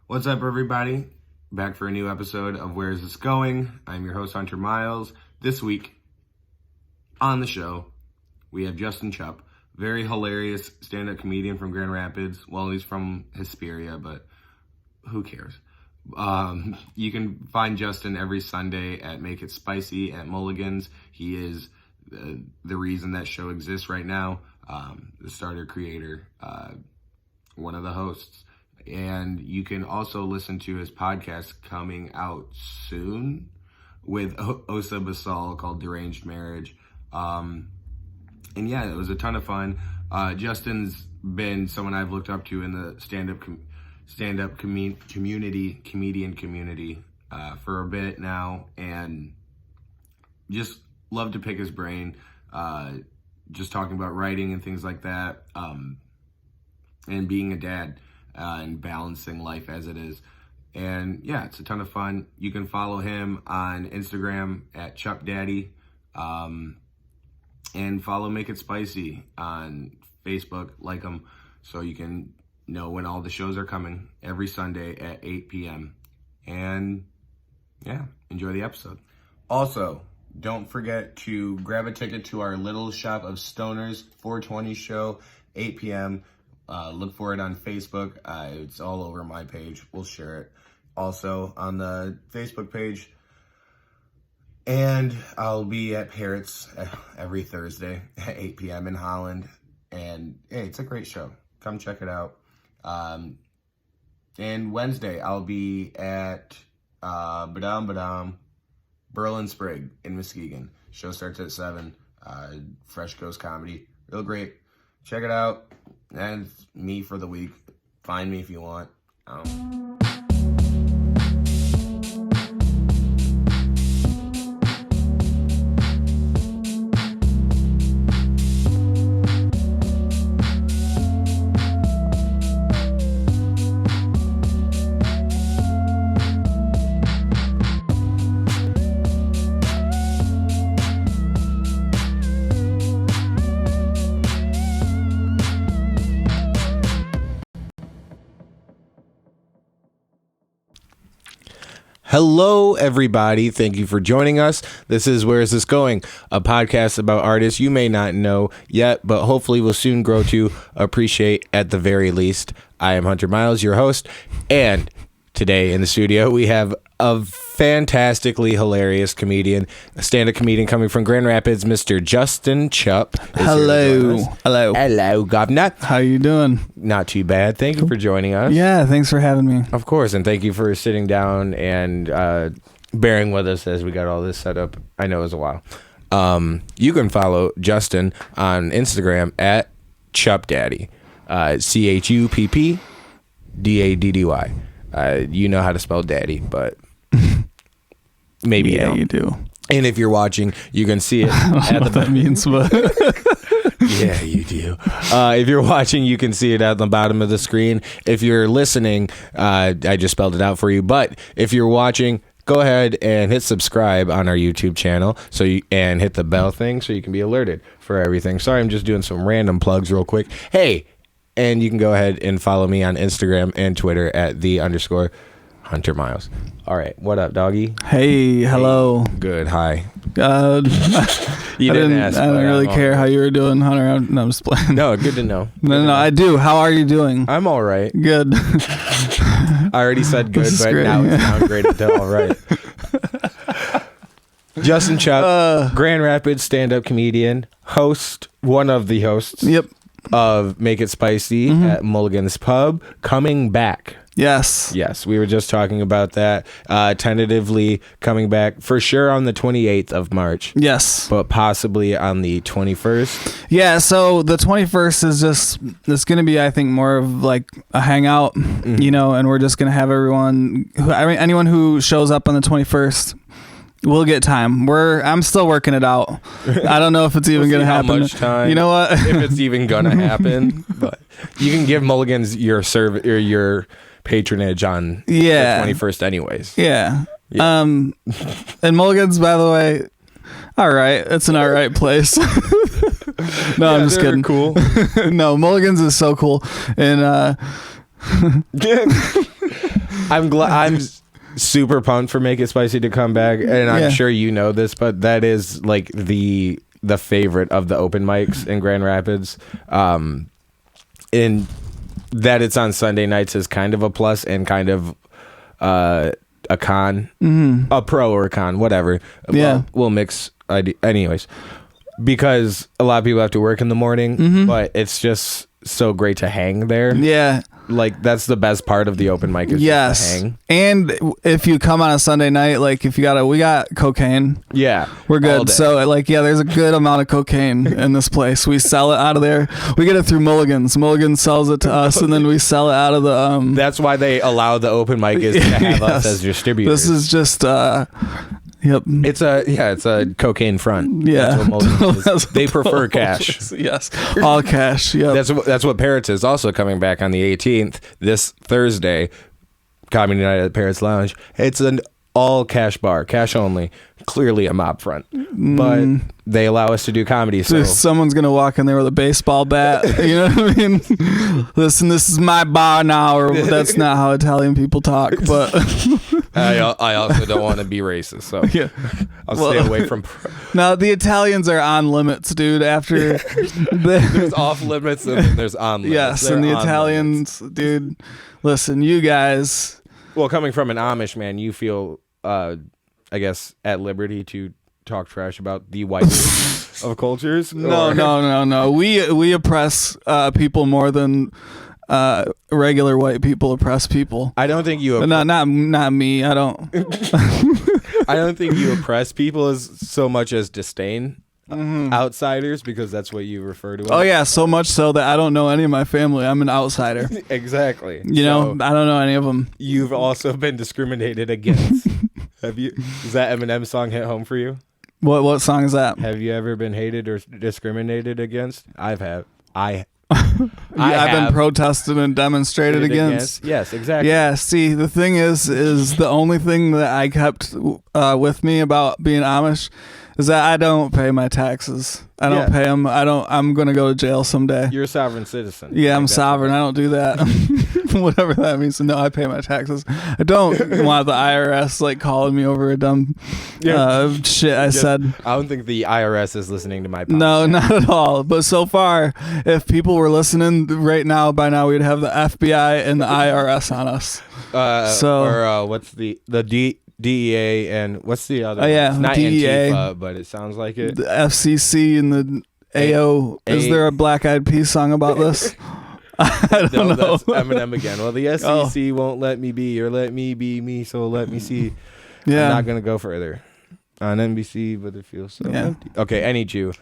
What's up, everybody? Back for a new episode of Where Is This Going? I'm your host, Hunter Miles. This week on the show, we have Justin Chupp, very hilarious stand-up comedian from Grand Rapids. Well, he's from Hesperia, but who cares? You can find Justin every Sunday at Make It Spicy at Mulligans. He is the reason that show exists right now, the starter creator, one of the hosts. And you can also listen to his podcast coming out soon with Osa Basal called Deranged Marriage. And yeah, it was a ton of fun. Justin's been someone I've looked up to in the stand-up comedian community for a bit now, and just love to pick his brain, just talking about writing and things like that, and being a dad. And balancing life as it is. And yeah, it's a ton of fun. You can follow him on Instagram at Chupp Daddy, and follow Make It Spicy on Facebook, like him, so you can know when all the shows are coming every Sunday at 8 p.m. And yeah, enjoy the episode. Also, don't forget to grab a ticket to our Little Shop of Stoners 420 show, 8 p.m. Look for it on Facebook. It's all over my page. We'll share it also on the Facebook page. And I'll be at Parrots every Thursday at 8 p.m. in Holland. And hey, it's a great show. Come check it out. And Wednesday, I'll be at Berlin Sprague in Muskegon. Show starts at 7. Fresh Coast Comedy. Real great. Check it out. That's me for the week. Find me if you want. Hello, everybody. Thank you for joining us. This is Where Is This Going? A podcast about artists you may not know yet, but hopefully will soon grow to appreciate at the very least. I am Hunter Miles, your host, and today in the studio we have a fantastically hilarious comedian, a stand-up comedian coming from Grand Rapids, Mr. Justin Chupp. Hello, governor. How you doing? Not too bad. Thank you for joining us. Yeah, thanks for having me. Of course, and thank you for sitting down and bearing with us as we got all this set up. I know it was a while. You can follow Justin on Instagram at Chupp Daddy, ChuppDaddy. You know how to spell daddy, but maybe yeah, you do. And if you're watching, you can see it. I don't know what that means, but yeah, you do. If you're watching, you can see it at the bottom of the screen. If you're listening, I just spelled it out for you. But if you're watching, go ahead and hit subscribe on our YouTube channel, and hit the bell thing so you can be alerted for everything. Sorry, I'm just doing some random plugs real quick. Hey. And you can go ahead and follow me on Instagram and Twitter at @the_Hunter Miles. All right. What up, doggy? Hey, hello. Hey, good. Hi. You didn't ask. I don't really care how you were doing, Hunter. No, I'm just playing. No, good to know. No, I do. How are you doing? I'm all right. Good. I already said good, but great. Now it's downgraded to all right. Justin Chupp, Grand Rapids stand-up comedian, one of the hosts. Yep. Of Make It Spicy at Mulligans Pub, coming back. Yes, we were just talking about that. Tentatively coming back for sure on the 28th of March. Yes, but possibly on the 21st. Yeah, so the 21st is it's going to be, I think, more of like a hangout, and we're just going to have anyone who shows up on the 21st. We'll get time. I'm still working it out. I don't know if it's even going to happen. How much time? You know what? If it's even going to happen, but you can give Mulligans your patronage on the 21st, anyways. Yeah. And Mulligans, by the way, all right, it's an all right place. No, I'm just kidding. Cool. No, Mulligans is so cool, and I'm glad. I'm super pumped for Make It Spicy to come back, and I'm sure you know this, but that is like the favorite of the open mics in Grand Rapids. And that it's on Sunday nights is kind of a plus and kind of a con, a pro or a con, whatever. Yeah, we'll mix. Anyways, because a lot of people have to work in the morning, but it's just so great to hang there. Yeah. Like that's the best part of the open mic is just to hang. And if you come on a Sunday night, like if we got cocaine. Yeah. We're good. So like, there's a good amount of cocaine in this place. We sell it out of there. We get it through Mulligans. Mulligans sells it to us and then we sell it out of the That's why they allow the open mic is to have us as distributors. This is just yep. It's a cocaine front. Yeah. That's what Mulligans is. They prefer cash. Yes. All cash. Yep. That's what Parrots is also coming back on the 18th this Thursday. Comedy night at Parrots Lounge. It's an all cash bar, cash only. Clearly a mob front, but they allow us to do comedy. So someone's gonna walk in there with a baseball bat. You know what I mean? Listen, this is my bar now, or that's not how Italian people talk. But I also don't want to be racist, so I'll stay away from. No, the Italians are on limits, dude. After there's off limits and there's on limits. Yes, and the Italians, dude. Listen, you guys. Well, coming from an Amish man, you feel, I guess, at liberty to talk trash about the white of cultures. No. We oppress people more than regular white people oppress people. I don't think you. Not me. I don't. I don't think you oppress people as so much as disdain outsiders, because that's what you refer to. Oh yeah, so much so that I don't know any of my family. I'm an outsider. Exactly. You know, I don't know any of them. You've also been discriminated against. Have you? Does that Eminem song hit home for you? What song is that? Have you ever been hated or discriminated against? I've been protested and demonstrated against. Yes, exactly. Yeah, see, the thing is the only thing that I kept with me about being Amish is that I don't pay my taxes. I don't pay them. I'm going to go to jail someday. You're a sovereign citizen. Yeah, I'm sovereign. I don't do that. Whatever that means. No, I pay my taxes. I don't want the IRS like calling me over a dumb shit I said. I don't think the IRS is listening to my podcast. No, not at all. But so far, if people were listening right now, by now we'd have the FBI and the IRS on us. What's the DEA and what's the other? Oh yeah, it's not DEA, Antifa, but it sounds like it. The FCC and the AO. Is there a Black Eyed Peas song about this? I don't know. That's Eminem again. Well, the SEC won't let me be or let me be me, so let me see. Yeah, I'm not gonna go further on NBC, but it feels so empty. Okay, I need you.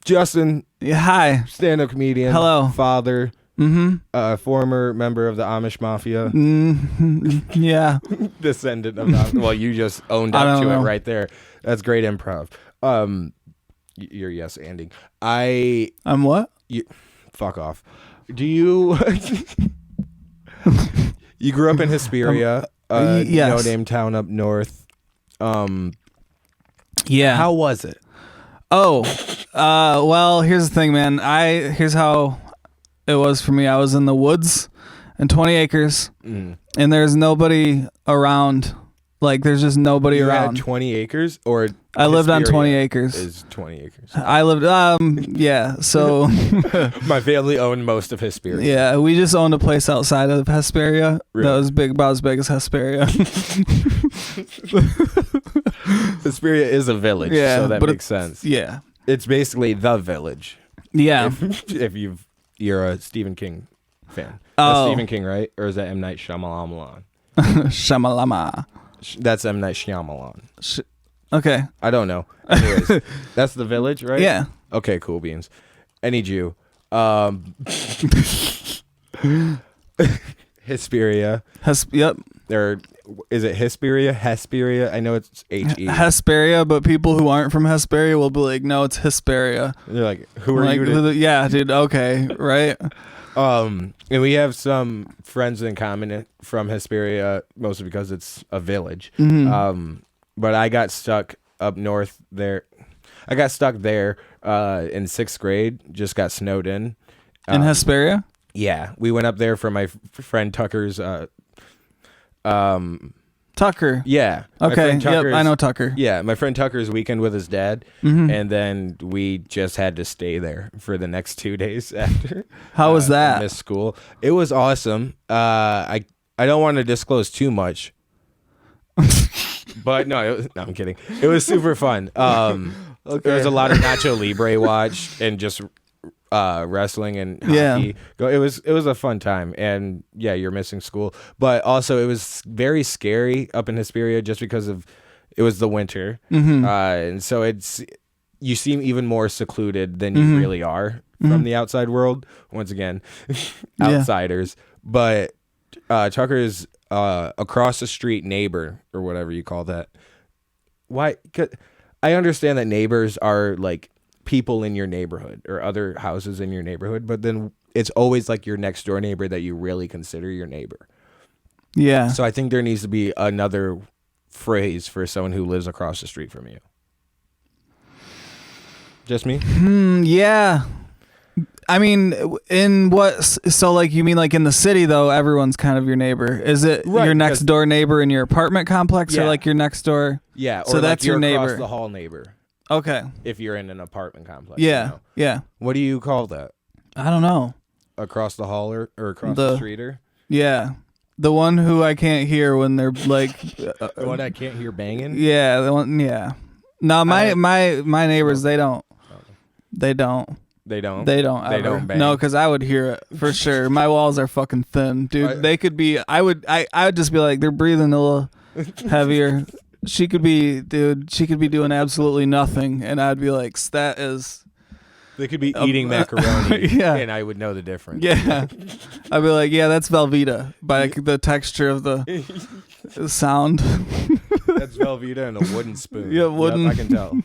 Justin. Yeah, hi. Stand-up comedian. Hello. Father. Former member of the Amish Mafia. Yeah. Descendant of the, well, you just owned up to it right there. That's great improv. You're yes-anding. I'm what? Fuck off. Do you... You grew up in Hesperia, yes. no-name town up north. Yeah. How was it? Oh, well, here's the thing, man. Here's how it was for me. I was in the woods and 20 acres, and there's nobody around. Like, there's just nobody around. Had 20 acres? Or I lived on 20 acres. Is 20 acres. I lived, yeah, so. My family owned most of Hesperia. Yeah, we just owned a place outside of Hesperia. Really? That was about as big as Hesperia. Hesperia is a village, so that makes sense. Yeah. It's basically the village. Yeah. If you're a Stephen King fan. Oh. That's Stephen King, right? Or is that M. Night Shyamalan? Shamalama. That's M. Night Shyamalan. Okay. I don't know. Anyways, that's the village, right? Yeah. Okay, cool beans. I need you. Hesperia. Yep. Or is it Hesperia? Hesperia? I know it's H-E. Hesperia, but people who aren't from Hesperia will be like, no, it's Hesperia. They're like, who are you? Yeah, dude. Okay, right. And we have some friends in common from Hesperia, mostly because it's a village. But I got stuck up north there. I got stuck there in 6th grade. Just got snowed in. In Hesperia? Yeah, we went up there for my friend Tucker's. Tucker. Yeah. My Okay. friend Yep. Tucker's- I know Tucker. Yeah, my friend Tucker's weekend with his dad, and then we just had to stay there for the next 2 days after. How was that? I missed school. It was awesome. I don't want to disclose too much, but no, I'm kidding. It was super fun. There was a lot of Nacho Libre watch and just wrestling and hockey. Yeah. It was a fun time, and yeah, you're missing school, but also it was very scary up in Hesperia just because of it was the winter, and so you seem even more secluded than you really are from the outside world. Once again, outsiders. But Tucker's across the street neighbor or whatever you call that. Why? 'Cause I understand that neighbors are like people in your neighborhood or other houses in your neighborhood, but then it's always like your next door neighbor that you really consider your neighbor. Yeah. So I think there needs to be another phrase for someone who lives across the street from you. Just me? Yeah. I mean, in what? So, like, you mean like in the city though? Everyone's kind of your neighbor. Is it Right, your next door neighbor in your apartment complex, or Yeah. like your next door? Yeah. Or So like that's your you're across neighbor. the hall neighbor Okay. if you're in an apartment complex. Yeah. You know? Yeah. What do you call that? I don't know. Across the hall or across the streeter? Yeah. The one who I can't hear when they're like. What I can't hear banging? Yeah. The one. Yeah. No, my neighbors, they don't. They don't. They don't. They don't. They Ever. don't bang. No, because I would hear it for sure. My walls are fucking thin, dude. They could be. I would just be like, they're breathing a little heavier. She could be, dude. She could be doing absolutely nothing, and I'd be like, that is. They could be eating macaroni, Yeah. and I would know the difference. Yeah. I'd be like, yeah, that's Velveeta by the texture of the sound. That's Velveeta and a wooden spoon. Yeah, wooden. Yep, I can tell.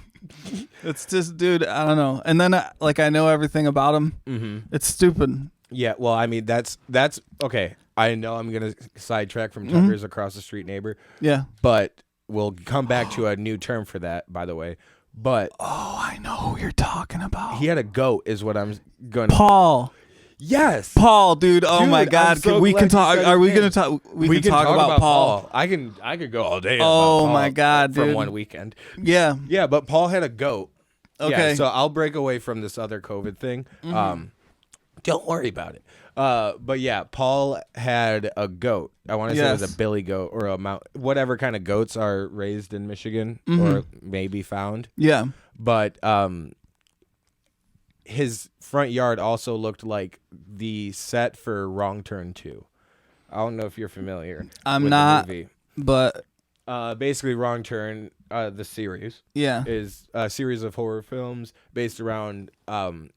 It's just, dude, I don't know. And then, I know everything about him. Mm-hmm. It's stupid. Yeah, well, I mean, that's okay. I know I'm gonna sidetrack from Tucker's across the street neighbor, Yeah. but we'll come back to a new term for that, by the way. But Oh, I know who you're talking about. he had a goat, is what I'm going to. Paul. Yes. Paul, dude. Oh Dude, my I'm God. so we glad can you talk. said Are his we name. going to talk? We can talk about Paul. I could go all day. Oh about Paul my God, from dude. one weekend. Yeah. Yeah, but Paul had a goat. Okay. Yeah, so I'll break away from this other COVID thing. Don't worry about it. But yeah, Paul had a goat. I want to say it was Yes. a billy goat or a mount, whatever kind of goats are raised in Michigan or maybe found. Yeah. But his front yard also looked like the set for Wrong Turn 2. I don't know if you're familiar. I'm with not, the movie. but Basically, Wrong Turn, the series, yeah. is a series of horror films based around. I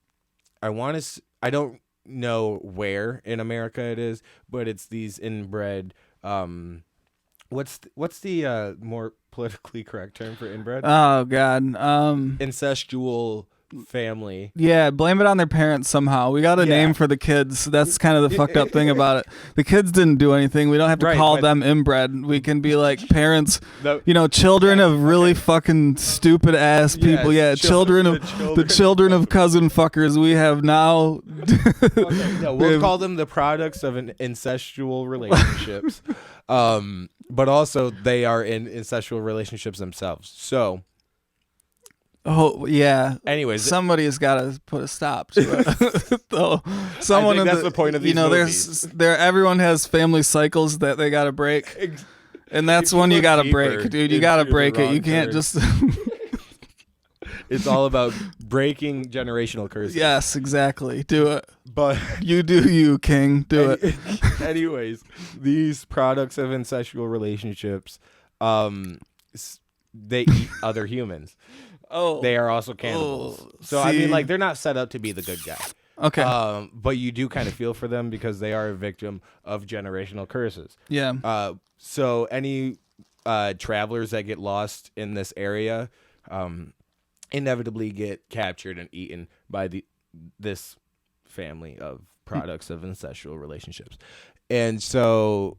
don't know where in America it is, but it's these inbred. What's the more politically correct term for inbred? Oh God. Incestual family. Yeah, blame it on their parents somehow. We got a Yeah. name for the kids. That's kind of the fucked up thing about it. The kids didn't do anything. We don't have to Right, call but- them inbred. We can be like parents, The- children of really fucking stupid ass people. Yeah, children of the children of cousin fuckers. We have now. Okay, no, we'll call them the products of an incestual relationships. But also they are in incestual relationships themselves. So Oh yeah. anyways, Somebody's got to put a stop to it. Though someone I think in that's the point of these movies. everyone has family cycles that they got to break. And that's when you got to break, dude. You got to into the break it. wrong You can't turn. just it's all about breaking generational curses. Yes, exactly. Do it. But You do you, king. Do it. anyways, these products of incestual relationships, they eat other humans. Oh. They are also cannibals. Oh, So I mean, see. like, they're not set up to be the good guy. Okay. But you do kind of feel for them because they are a victim of generational curses. Yeah. So any travelers that get lost in this area inevitably get captured and eaten by this family of products of incestual relationships. And so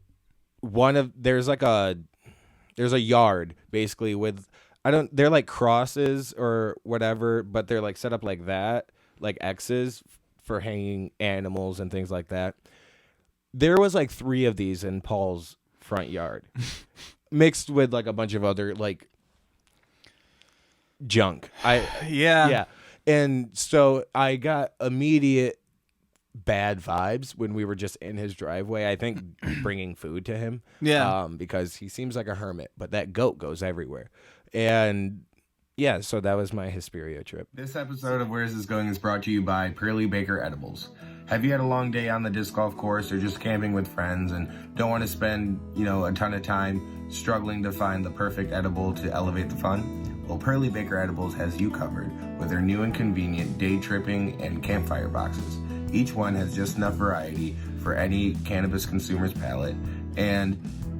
there's a yard basically with they're like crosses or whatever, but they're like set up like that, like X's for hanging animals and things like that. There was like 3 of these in Paul's front yard, mixed with like a bunch of other like junk. Yeah. And so I got immediate bad vibes when we were just in his driveway. I think bringing food to him. Yeah. Because he seems like a hermit, but that goat goes everywhere. And yeah, so that was my Hesperia trip. This episode of Where's This Going is brought to you by Pearly Baker Edibles. Have you had a long day on the disc golf course or just camping with friends and don't want to spend, a ton of time struggling to find the perfect edible to elevate the fun? Well, Pearly Baker Edibles has you covered with their new and convenient day tripping and campfire boxes. Each one has just enough variety for any cannabis consumer's palate, and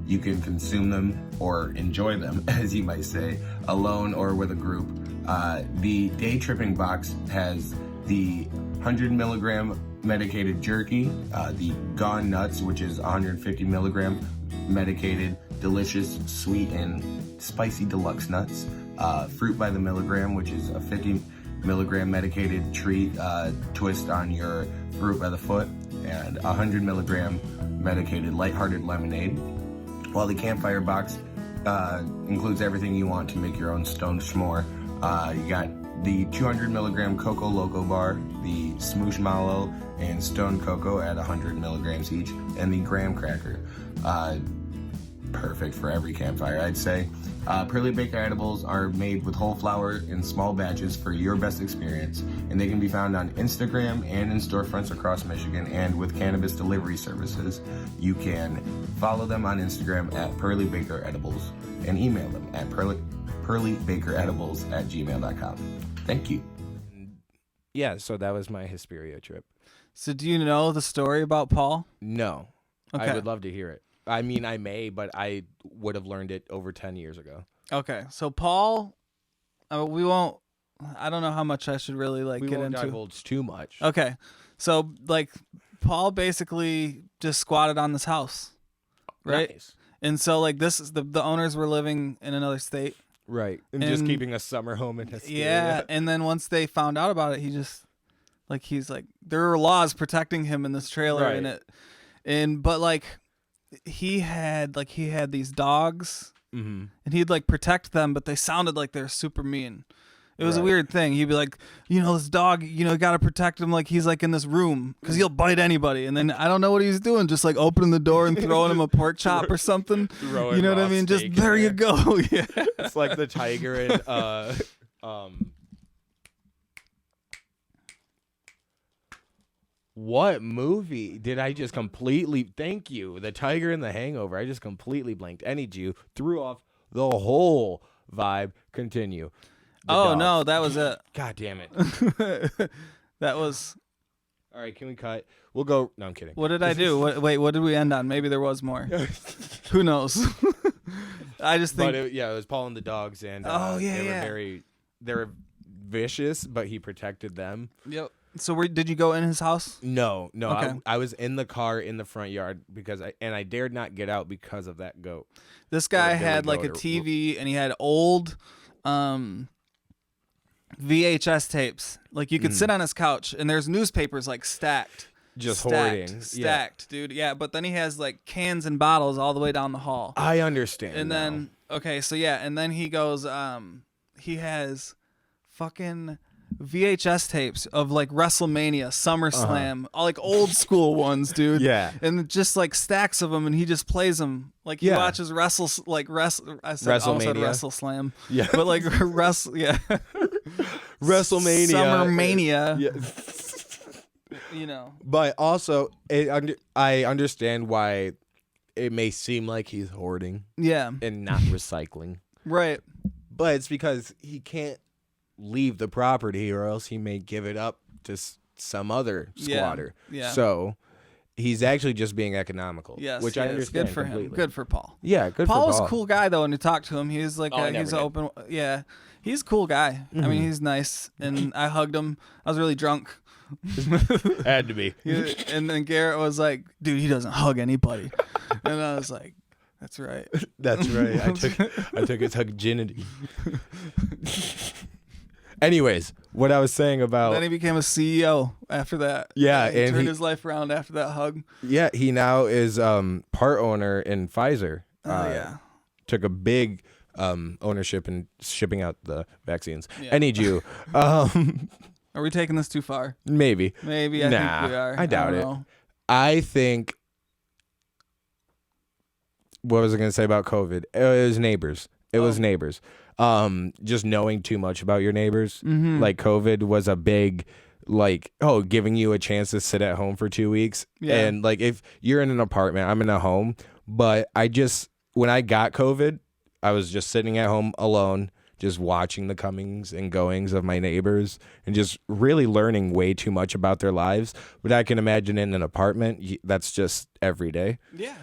you can consume them or enjoy them, as you might say, alone or with a group. The day tripping box has the 100 milligram medicated jerky, the Gone Nuts, which is 150 milligram medicated, delicious, sweet, and spicy deluxe nuts, Fruit by the Milligram, which is a 50 milligram medicated treat, twist on your Fruit by the Foot, and 100 milligram medicated lighthearted lemonade. While the campfire box includes everything you want to make your own stoned s'more. You got the 200 milligram Coco Loco bar, the Smoosh Mallow and Stone Cocoa at 100 milligrams each, and the Graham Cracker. Perfect for every campfire, I'd say. Pearly Baker Edibles are made with whole flower in small batches for your best experience, and they can be found on Instagram and in storefronts across Michigan, and with cannabis delivery services. You can follow them on Instagram at Pearly Baker Edibles and email them at pearlybakeredibles@gmail.com. Thank you. Yeah, so that was my Hesperia trip. So do you know the story about Paul? No. Okay. I would love to hear it. I mean, I may, but I would have learned it over 10 years ago. Okay, so Paul, we won't. I don't know how much I should really We get won't into. divulge too much. Okay, so Paul basically just squatted on this house, right? Nice. And so this is the owners were living in another state. Right. And just keeping a summer home in Hesperia. Yeah, and then once they found out about it, he just he's like, there are laws protecting him in this trailer, Right. but he had these dogs, Mm-hmm. and he'd protect them, but they sounded like they're super mean. It was a weird thing. He'd be like, this dog, you got to protect him like he's in this room because he'll bite anybody. And then I don't know what he was doing, just opening the door and throwing him a pork chop or something. Throwing You know what I raw mean? Just steak there in you there. go. Yeah. It's like the tiger in what movie did I just completely thank you? The Tiger in the Hangover. I just completely blanked. I need you threw off the whole vibe. Continue. The dogs. No, that was it. God damn it. That was. All right, can we cut? We'll go. No, I'm kidding. What did I do? What did we end on? Maybe there was more. Who knows? I just think. But it was Paul and the dogs, and they were vicious, but he protected them. Yep. So did you go in his house? No. Okay. I was in the car in the front yard because I dared not get out because of that goat. This guy Or had Billy a Goat or- TV, and he had old VHS tapes. You could sit on his couch, and there's newspapers stacked. Just Stacked, hoarding. stacked, dude. Yeah, but then he has cans and bottles all the way down the hall. I understand. And then and then he goes, he has fucking VHS tapes of WrestleMania, SummerSlam, all old school ones, dude. Yeah. And just stacks of them, and he just plays them. He Yeah. watches WrestleMania. WrestleSlam. Yeah. But WrestleMania. Summermania. Yeah. But also, I understand why it may seem like he's hoarding Yeah. and not recycling. Right. But it's because he can't leave the property or else he may give it up to some other squatter. Yeah. So he's actually just being economical. Yes. Which I understand Good for completely. him. Good for Paul. Yeah, good Paul for was Paul. a cool guy though, and to talk to him, he was I never he's did. open. Yeah, he's a cool guy. I mean, he's nice, and I hugged him. I was really drunk, Had to be. and then Garrett was like, "Dude, he doesn't hug anybody," and I was like, "That's right." That's right. I took his virginity. Anyways, what I was saying about Then he became a CEO after that. Yeah, he and turned he- his life around after that hug. yeah, he now is part owner in Pfizer. Yeah. Took a big ownership in shipping out the vaccines. Yeah. I need you. Are we taking this too far? Maybe. Maybe. I Nah, think we are. I doubt don't it. know. I think. What was I going to say about COVID? It was neighbors. It was neighbors. Just knowing too much about your neighbors. Mm-hmm. Like COVID was a big, like, giving you a chance to sit at home for 2 weeks. Yeah. And like, if you're in an apartment, I'm in a home, but when I got COVID, I was just sitting at home alone, just watching the comings and goings of my neighbors and just really learning way too much about their lives. But I can imagine in an apartment, that's just every day. Yeah.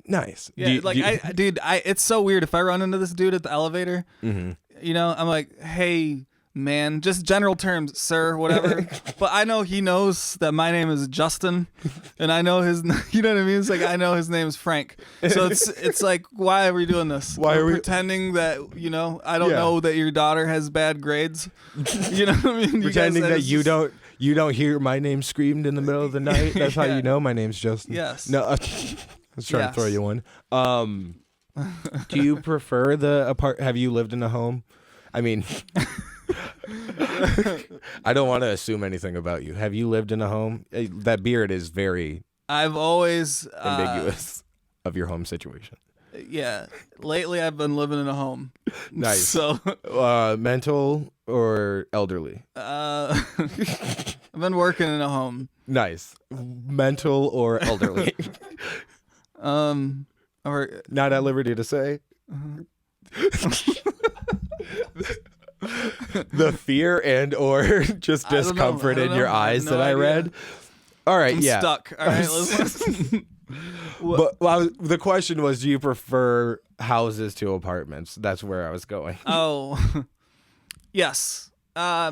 Nice. Yeah, it's so weird. If I run into this dude at the elevator, you know, I'm like, hey, man, just general terms, sir, whatever. But I know he knows that my name is Justin, and I know his, you know what I mean? It's like, I know his name is Frank. So it's like, why are we doing this? Why are we pretending that, you know, I don't know that your daughter has bad grades? You know what I mean? Pretending that you don't hear my name screamed in the middle of the night. That's how you know my name's Justin. Yes. No, I was trying to throw you one. Do you prefer have you lived in a home? I mean, I don't want to assume anything about you. Have you lived in a home? That beard is very I've always ambiguous of your home situation. Yeah. Lately, I've been living in a home. Nice. So, mental or elderly? I've been working in a home. Nice. Mental or elderly? Or Not at liberty to say. The fear and or just I don't know. discomfort I don't in your know. I have eyes no that I idea. read. All right, I'm yeah. stuck. All right, listen. But the question was, do you prefer houses to apartments? That's where I was going. Oh, yes. I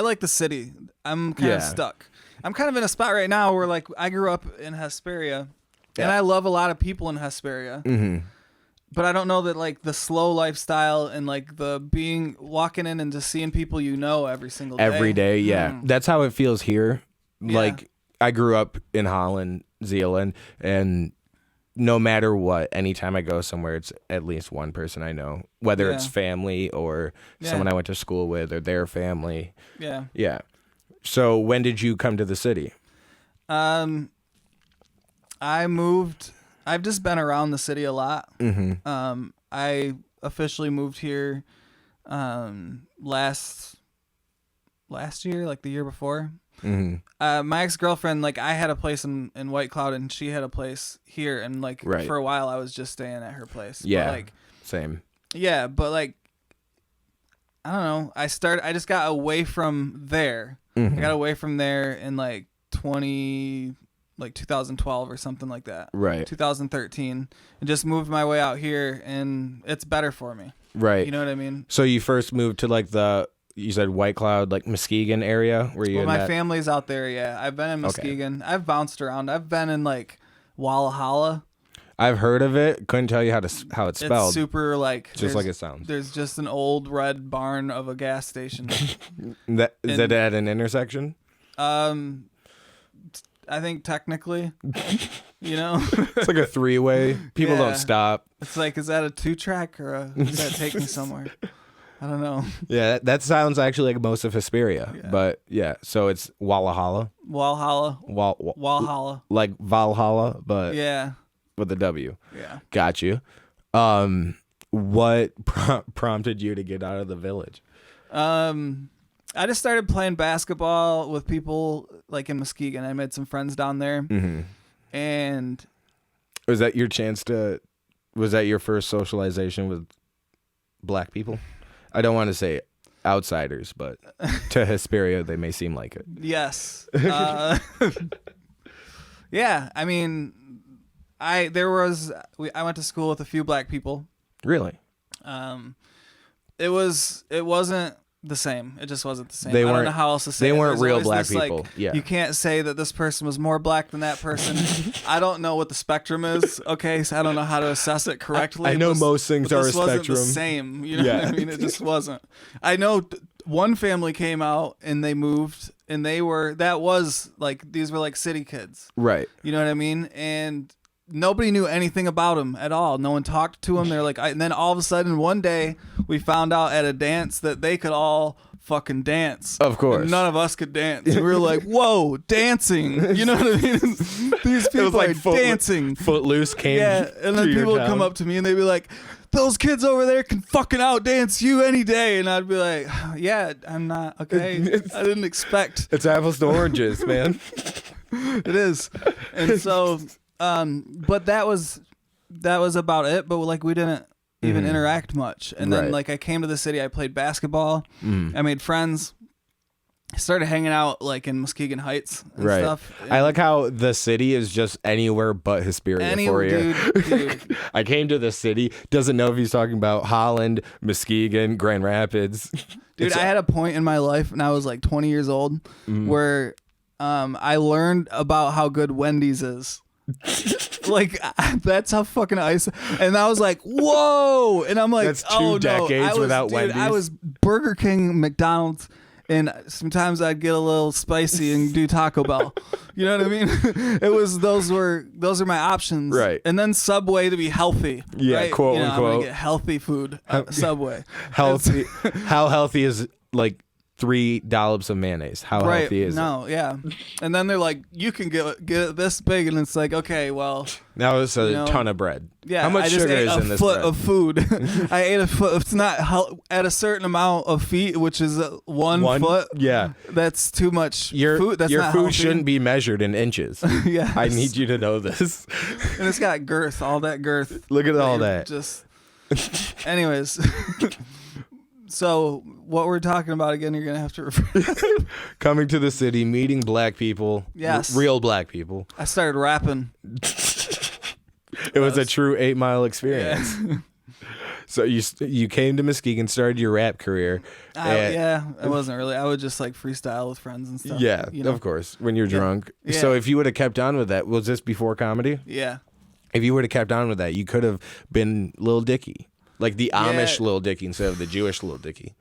like the city. I'm kind of stuck. I'm kind of in a spot right now where, like, I grew up in Hesperia, and I love a lot of people in Hesperia. Mm-hmm. But I don't know that, like, the slow lifestyle and, like, the walking in and just seeing people you know every single day. Every day, yeah. That's how it feels here. Yeah. Like, I grew up in Holland, Zealand, and no matter what, anytime I go somewhere, it's at least one person I know, whether it's family or someone I went to school with or their family. Yeah. Yeah. So when did you come to the city? I moved. I've just been around the city a lot. Mm-hmm. I officially moved here last year, like the year before. Mm-hmm. My ex-girlfriend, like, I had a place in White Cloud and she had a place here, and like for a while I was just staying at her place. Yeah. But, like, same. yeah, but like, I don't know. I just got away from there. Mm-hmm. I got away from there in like 2012 or something like that. Right. 2013, and just moved my way out here, and it's better for me. Right. You know what I mean? So you first moved to like you said White Cloud, like Muskegon area, where you? Well, my family's out there. Yeah, I've been in Muskegon. Okay. I've bounced around. I've been in like Walhalla. I've heard of it. Couldn't tell you how it's spelled. It's super like just like it sounds. There's just an old red barn of a gas station. Is that at an intersection? I think technically, you know, it's like a 3-way. People don't stop. It's like, is that a 2-track or does that take me somewhere? I don't know. Yeah, that sounds actually like most of Hesperia, but yeah. So it's Walhalla. Walhalla. Like Valhalla, but with a W. Yeah. Got you. What prompted you to get out of the village? I just started playing basketball with people like in Muskegon. I made some friends down there. Mm-hmm. And was that your first socialization with black people? I don't want to say outsiders, but to Hesperia, they may seem like it. Yes. Yeah. I mean, I went to school with a few black people. Really? It wasn't the same. It just wasn't the same. I don't know how else to say it. They weren't real black this, people. Like, yeah. You can't say that this person was more black than that person. I don't know what the spectrum is. Okay, so I don't know how to assess it correctly. I know most things are a spectrum. Wasn't spectrum. the same. You know what I mean? It just wasn't. I know one family came out and they moved, and these were like city kids. Right. You know what I mean? And nobody knew anything about them at all. No one talked to them. They're like, and then all of a sudden one day we found out at a dance that they could all fucking dance. Of course. And none of us could dance. We were like, whoa, dancing. You know what I mean? These people are dancing. Footloose came. Yeah. And then people would come up to me and they'd be like, those kids over there can fucking out dance you any day. And I'd be like, yeah, I'm not okay. I didn't expect. It's apples to oranges, man. It is. And so but that was about it. But like we didn't even interact much. And then like I came to the city, I played basketball. I made friends. I started hanging out like in Muskegon Heights and stuff. And I like how the city is just anywhere but Hesperia for you. Dude. I came to the city, doesn't know if he's talking about Holland, Muskegon, Grand Rapids. Dude, I had a point in my life when I was like 20 years old where I learned about how good Wendy's is. Like that's how fucking ice, and I was like, whoa, and I'm like, that's two decades without Wendy's. I was Burger King, McDonald's, and sometimes I'd get a little spicy and do Taco Bell. You know what I mean? Those are my options, right? And then Subway to be healthy, right? Quote unquote. I'm gonna get healthy food at Subway. Healthy? How healthy is like 3 dollops of mayonnaise? How healthy is it? No, yeah. And then they're like, you can get it this big, and it's like, okay, well, now it's a ton of bread. Yeah, how much I just sugar ate is in this foot bread? of food. I ate a foot. It's not at a certain amount of feet, which is one foot. Yeah, that's too much your food. That's your not food healthy. shouldn't be measured in inches. Yes. I need you to know this. And it's got girth, all that girth. Look at all that. Just, anyways. So what we're talking about again, you're gonna have to refer. Coming to the city, meeting black people. Yes, real black people. I started rapping. It was a true 8 Mile experience. Yeah. So you came to Muskegon, started your rap career. Yeah, it wasn't really. I would just like freestyle with friends and stuff. Yeah, of course, when you're drunk. Yeah. So if you would have kept on with that, was this before comedy? Yeah. If you would have kept on with that, you could have been Lil Dicky. Like the Amish Lil Dicky instead of the Jewish Lil Dicky.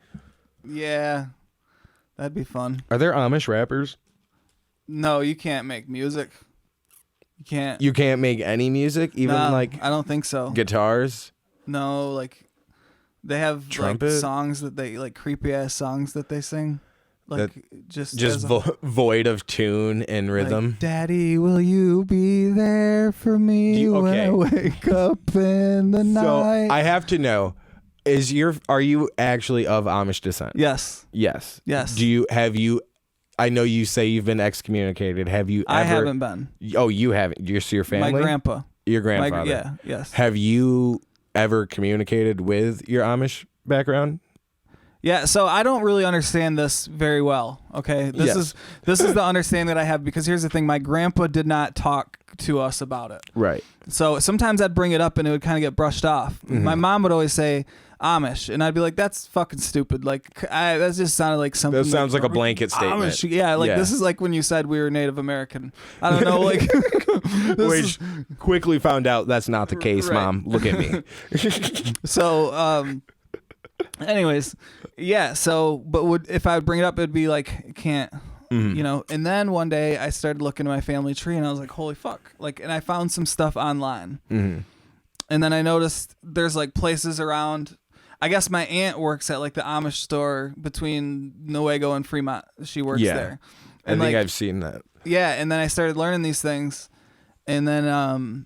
Yeah, that'd be fun. Are there Amish rappers? No, you can't make music. You can't. You can't make any music, even like I don't think so. Guitars. No, like they have Trumpet? like songs that they like creepy ass songs that they sing, like just void of tune and rhythm. Like, Daddy, will you be there for me when I wake up in the night? So I have to know, are you actually of Amish descent? Yes. Yes. Yes. I know you say you've been excommunicated. Have you ever? I haven't been. Oh, you haven't. Just your family? My grandpa. Your grandfather. Yes. Have you ever communicated with your Amish background? Yeah, so I don't really understand this very well. Okay, this is the understanding that I have, because here's the thing: my grandpa did not talk to us about it. Right. So sometimes I'd bring it up and it would kind of get brushed off. Mm-hmm. My mom would always say Amish, and I'd be like, "That's fucking stupid." Like that just sounded like something. That sounds like a blanket statement. Amish, yeah, this is like when you said we were Native American. I don't know, like. Which quickly found out that's not the case, right. Mom. Look at me. So. Anyways, yeah. So, but if I would bring it up, it'd be like, can't, you know. And then one day I started looking at my family tree, and I was like, holy fuck! Like, and I found some stuff online, and then I noticed there's like places around. I guess my aunt works at like the Amish store between Newaygo and Fremont. She works there. And I think I've seen that. Yeah, and then I started learning these things, and then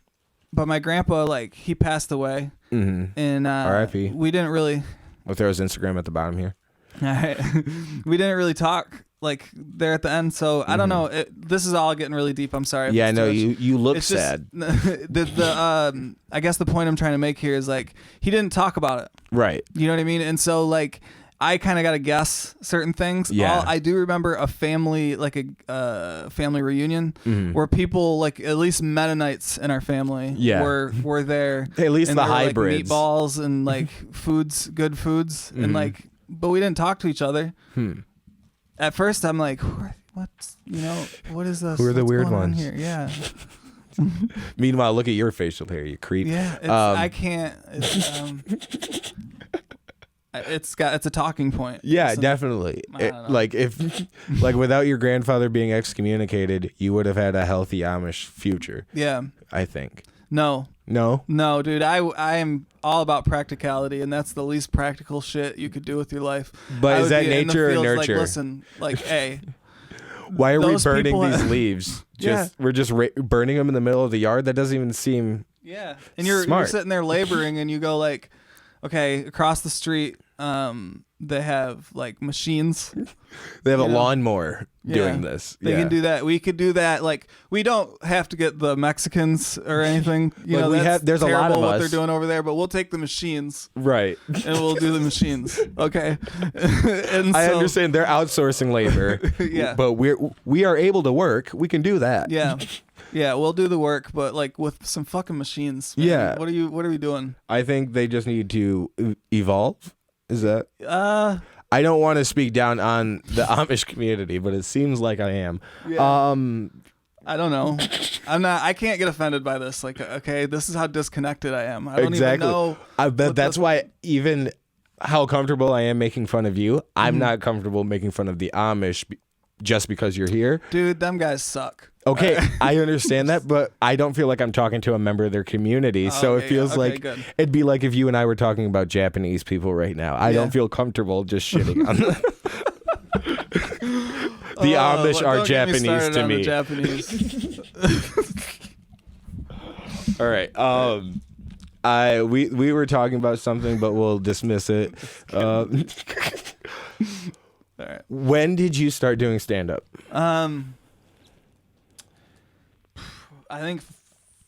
but my grandpa, like, he passed away, and R.I.P. We didn't really. We'll throw his Instagram at the bottom here. We didn't really talk like there at the end, so I don't know. This is all getting really deep. I'm sorry. Yeah, I know you look sad. I guess the point I'm trying to make here is like he didn't talk about it. Right. You know what I mean? And so like I kind of got to guess certain things. Yeah. I do remember a family, like a family reunion where people, like at least Mennonites in our family were there. At least and the there were, hybrids. Like, meatballs and like good foods. And like, but we didn't talk to each other. At first I'm like, what's, you know, what is this? Who are the What's weird going on ones? here? Yeah. Meanwhile, look at your facial hair, you creep. Yeah. I can't. It's a talking point. Yeah, Listen, definitely. I don't know. Like if like without your grandfather being excommunicated, you would have had a healthy Amish future. Yeah. I think. No, dude. I am all about practicality, and that's the least practical shit you could do with your life. But I is would that be in the nature or fields, nurture? Like, listen, like, hey, Why are we those burning people- these leaves? Yeah. We're just burning them in the middle of the yard. That doesn't even seem. yeah. And you're Smart. sitting there laboring, and you go like, okay, across the street, they have like machines. They have a You know? lawnmower doing Yeah. this. They Yeah. can do that. We could do that. Like, we don't have to get the Mexicans or anything. You Like, know, we that's have- there's a lot terrible of what us. they're doing over there. But we'll take the machines Right. and we'll do the machines. Okay. And I so- understand they're outsourcing labor. Yeah. But we are able to work. We can do that. Yeah. Yeah, we'll do the work, but like with some fucking machines. Man. Yeah. What are we doing? I think they just need to evolve. Is that? Uh, I don't want to speak down on the Amish community, but it seems like I am. Yeah. I don't know. I can't get offended by this. Like, okay, this is how disconnected I am. I don't Exactly. even know. I bet what that's the- why even how comfortable I am making fun of you, I'm not comfortable making fun of the Amish just because you're here. Dude, them guys suck. Okay, I understand that, but I don't feel like I'm talking to a member of their community. So it Okay, feels okay, like good. it'd be like if you and I were talking about Japanese people right now. I Yeah. don't feel comfortable just shitting on them. The Amish don't are get me Japanese started to on the me. Japanese. All right. We were talking about something, but we'll dismiss it. All right. When did you start doing stand up? I think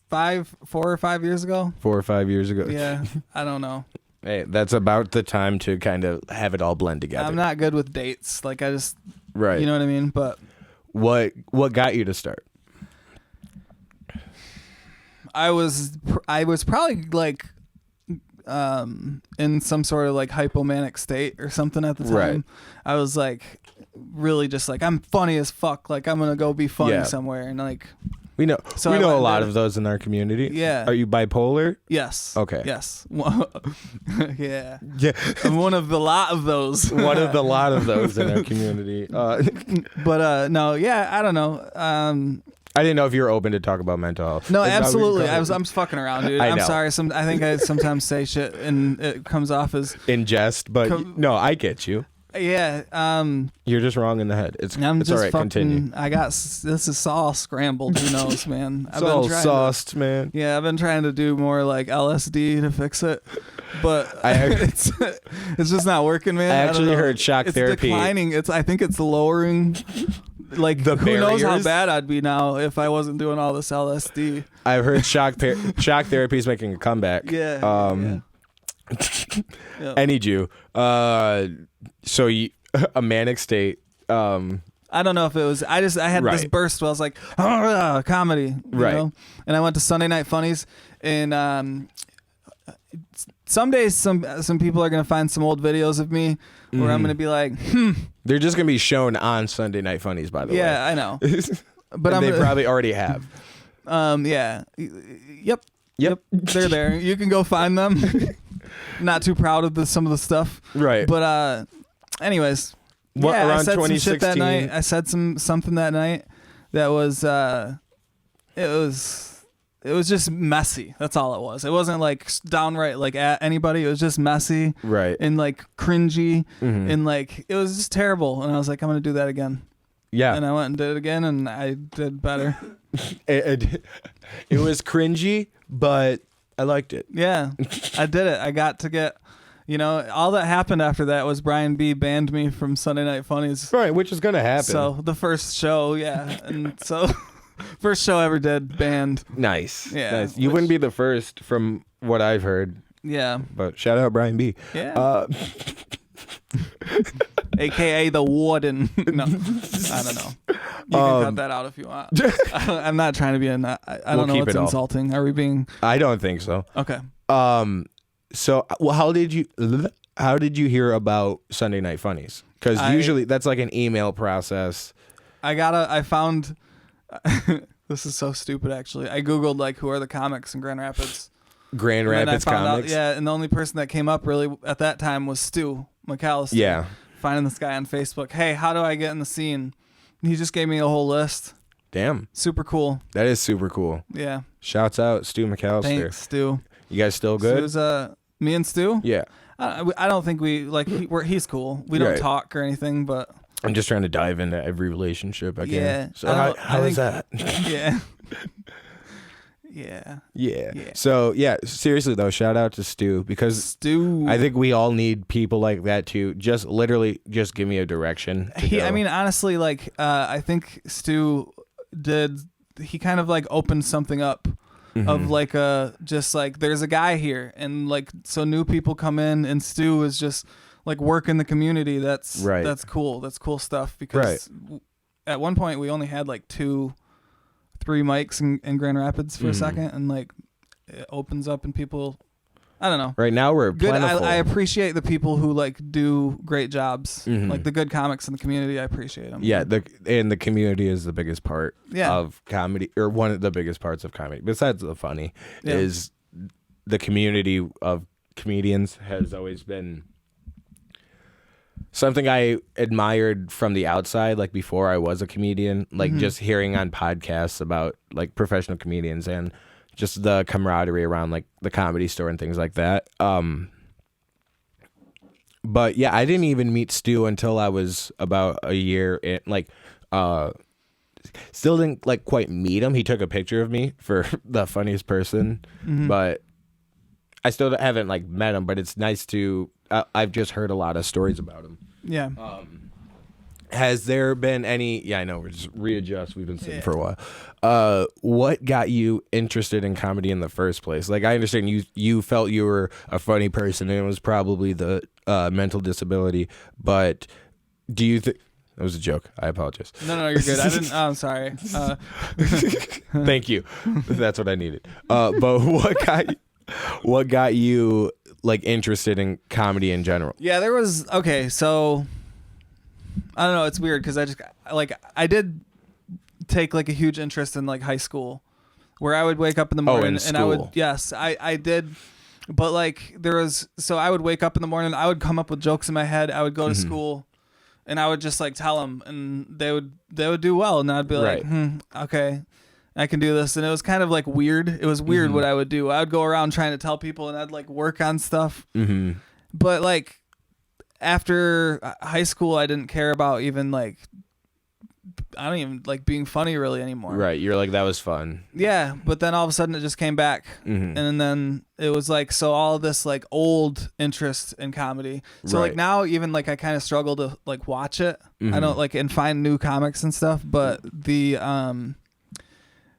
4 or 5 years ago. 4 or 5 years ago. Yeah, I don't know. Hey, that's about the time to kind of have it all blend together. I'm not good with dates. Like, I just, right. you know what I mean? But What got you to start? I was probably like in some sort of like hypomanic state or something at the time. Right. I was like really just like, I'm funny as fuck. Like, I'm gonna go be funny Yeah. somewhere, and like, We know So we I know a went lot there. of those in our community. Yeah. Are you bipolar? yes. Okay. Yes. Yeah. Yeah. I'm one of the lot of those. One of the lot of those in our community. But no, yeah, I don't know. I didn't know if you were open to talk about mental health. No, Is that what you're absolutely. calling it? I'm just fucking around, dude. I I'm know. sorry. I think I sometimes say shit and it comes off as in jest, but no, I get you. yeah. You're just wrong in the head. It's I'm it's just all right. fucking. Continue. This is all scrambled. Who knows, man? It's all sauced, man. Yeah, I've been trying to do more like LSD to fix it, but it's just not working, man. I don't actually know. heard shock it's therapy. declining. I think it's lowering. Like, The who knows how barriers? bad I'd be now if I wasn't doing all this LSD. I've heard shock therapy is making a comeback. Yeah. Yeah. I need you. So a manic state. I don't know if it was. I had this Right. burst where I was like, oh, comedy, you Right. know? And I went to Sunday Night Funnies, and some days some people are gonna find some old videos of me where I'm gonna be like, They're just gonna be shown on Sunday Night Funnies, by the way. yeah, I know, but And I'm they probably already have. yeah, yep, Yep. they're there. You can go find them. Not too proud of some of the stuff, Right. but anyways. What, Yeah, I around said some shit that 2016? night. I said something that night that was it was just messy. That's all it was. It wasn't like downright like at anybody. It was just messy Right. and like cringy Mhm. and like it was just terrible. And I was like, I'm gonna do that again. Yeah. And I went and did it again, and I did better. It was cringy, but I liked it. Yeah, I did it. I got to get. You know, all that happened after that was Brian B banned me from Sunday Night Funnies. Right, which is gonna happen. So the first show, yeah, and so first show I ever did banned. nice. Yeah, Nice. You which- wouldn't be the first from what I've heard, Yeah, but shout out Brian B. yeah. AKA the warden. No, I don't know. You can cut that out if you want. I'm not trying to be I We'll don't know keep what's it all. insulting. Are we being I don't think so. okay? So, well, how did you hear about Sunday Night Funnies? Because usually that's like an email process. I found this is so stupid actually. I googled like who are the comics in Grand Rapids. Grand Rapids Comics. And the only person that came up really at that time was Stu McAllister. Yeah. Finding this guy on Facebook. Hey, how do I get in the scene? He just gave me a whole list. Damn. Super cool. That is super cool. Yeah. Shouts out Stu McAllister. Thanks, Stu. You guys still good? Stu's, me and Stu? Yeah. I don't think we, like, he's cool. We don't talk or anything, but... I'm just trying to dive into every relationship I can. Yeah. So how is that? Yeah. Yeah. Yeah. So, yeah, seriously, though, shout out to Stu, because Stu... I think we all need people like that to just literally just give me a direction. I mean, honestly, like, I think Stu he kind of, like, opened something up. Of like just like there's a guy here, and like so new people come in, and Stu is just like working the community. That's cool. That's cool stuff, because at one point we only had like 2-3 mics in Grand Rapids for a second, and like it opens up and people, I don't know. Right now we're good. plentiful. I appreciate the people who like do great jobs, like the good comics in the community. I appreciate them. Yeah, the community is the biggest part of comedy, or one of the biggest parts of comedy. Besides the funny, is the community of comedians has always been something I admired from the outside. Like before I was a comedian, like just hearing on podcasts about like professional comedians and just the camaraderie around like the Comedy Store and things like that. But yeah, I didn't even meet Stu until I was about a year in, like, still didn't like quite meet him. He took a picture of me for the funniest person, but I still haven't like met him, but it's nice to, I've just heard a lot of stories about him. Yeah. Has there been any? Yeah, I know. We're just readjust. We've been sitting for a while. What got you interested in comedy in the first place? Like, I understand you felt you were a funny person, and it was probably the mental disability. But do you think that was a joke? I apologize. No, you're good. I didn't. I'm sorry. Thank you. That's what I needed. But what got you like interested in comedy in general? Yeah, there was. Okay, so. I don't know. It's weird because I did take like a huge interest in like high school, where I would wake up in the morning and I would, I did. But like I would wake up in the morning, I would come up with jokes in my head. I would go to school and I would just like tell them, and they would do well. And I'd be like, okay, I can do this. And it was kind of like weird. It was weird what I would do. I would go around trying to tell people, and I'd like work on stuff. But like, after high school, I didn't care about even like, I don't even like being funny really anymore. Right. You're like, that was fun. Yeah. But then all of a sudden it just came back. And then it was like, so all this like old interest in comedy. So like now even like I kind of struggle to like watch it. I don't like, and find new comics and stuff, but the,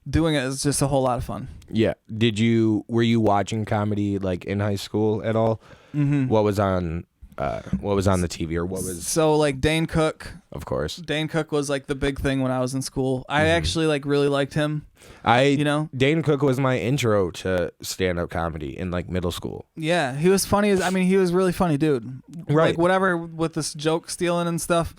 doing it is just a whole lot of fun. Yeah. Were you watching comedy like in high school at all? What was on the TV, or what was? So like Dane Cook, of course. Dane Cook was like the big thing when I was in school. I actually like really liked him. Dane Cook was my intro to stand-up comedy in like middle school. Yeah, he was funny. He was really funny, dude. Right. Like whatever with this joke stealing and stuff.